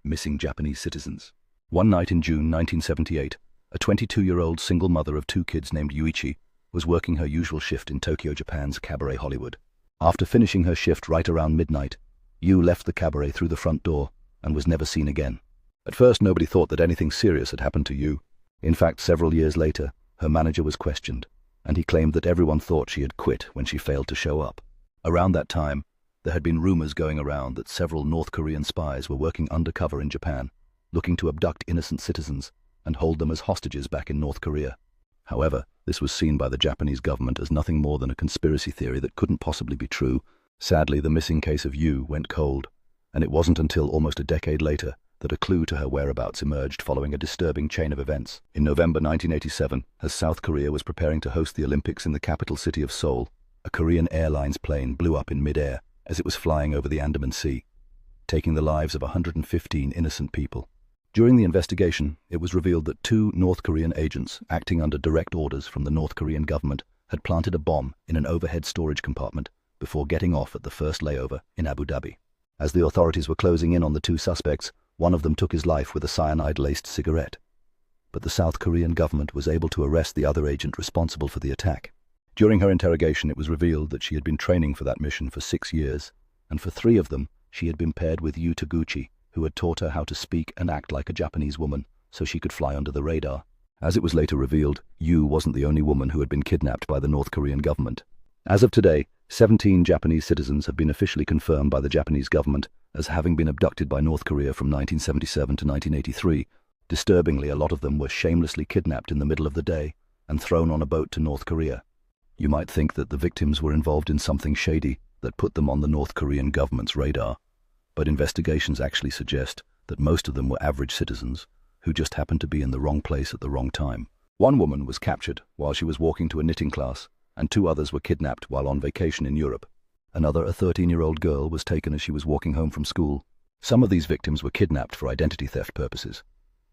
missing Japanese citizens. One night in June 1978, a 22-year-old single mother of two kids named Yuichi was working her usual shift in Tokyo, Japan's Cabaret Hollywood. After finishing her shift right around midnight, Yu left the cabaret through the front door and was never seen again. At first, nobody thought that anything serious had happened to Yu. In fact, several years later, her manager was questioned, and he claimed that everyone thought she had quit when she failed to show up. Around that time, there had been rumors going around that several North Korean spies were working undercover in Japan, looking to abduct innocent citizens and hold them as hostages back in North Korea. However, this was seen by the Japanese government as nothing more than a conspiracy theory that couldn't possibly be true. Sadly, the missing case of Yu went cold, and it wasn't until almost a decade later that a clue to her whereabouts emerged following a disturbing chain of events. In November 1987, as South Korea was preparing to host the Olympics in the capital city of Seoul, a Korean Airlines plane blew up in mid-air as it was flying over the Andaman Sea, taking the lives of 115 innocent people. During the investigation, it was revealed that two North Korean agents, acting under direct orders from the North Korean government, had planted a bomb in an overhead storage compartment before getting off at the first layover in Abu Dhabi. As the authorities were closing in on the two suspects, one of them took his life with a cyanide-laced cigarette. But the South Korean government was able to arrest the other agent responsible for the attack. During her interrogation, it was revealed that she had been training for that mission for 6 years, and for 3 of them, she had been paired with Yu Taguchi, who had taught her how to speak and act like a Japanese woman so she could fly under the radar. As it was later revealed, Yu wasn't the only woman who had been kidnapped by the North Korean government. As of today, 17 Japanese citizens have been officially confirmed by the Japanese government as having been abducted by North Korea from 1977 to 1983. Disturbingly, a lot of them were shamelessly kidnapped in the middle of the day and thrown on a boat to North Korea. You might think that the victims were involved in something shady that put them on the North Korean government's radar, but investigations actually suggest that most of them were average citizens who just happened to be in the wrong place at the wrong time. One woman was captured while she was walking to a knitting class, and 2 others were kidnapped while on vacation in Europe. Another, a 13-year-old girl, was taken as she was walking home from school. Some of these victims were kidnapped for identity theft purposes,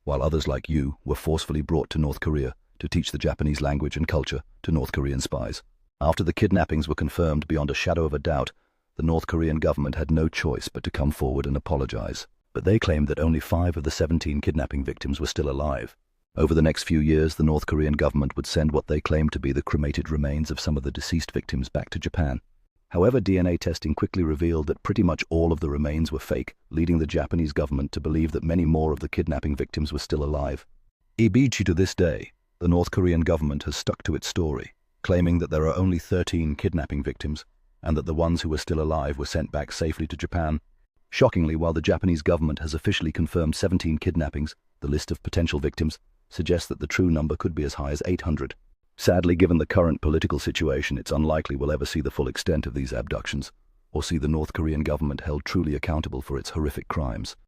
while others like Yu were forcefully brought to North Korea to teach the Japanese language and culture to North Korean spies. After the kidnappings were confirmed beyond a shadow of a doubt, the North Korean government had no choice but to come forward and apologize. But they claimed that only 5 of the 17 kidnapping victims were still alive. Over the next few years, the North Korean government would send what they claimed to be the cremated remains of some of the deceased victims back to Japan. However, DNA testing quickly revealed that pretty much all of the remains were fake, leading the Japanese government to believe that many more of the kidnapping victims were still alive. Ibichi, to this day, the North Korean government has stuck to its story, claiming that there are only 13 kidnapping victims and that the ones who were still alive were sent back safely to Japan. Shockingly, while the Japanese government has officially confirmed 17 kidnappings, the list of potential victims suggests that the true number could be as high as 800. Sadly, given the current political situation, it's unlikely we'll ever see the full extent of these abductions or see the North Korean government held truly accountable for its horrific crimes.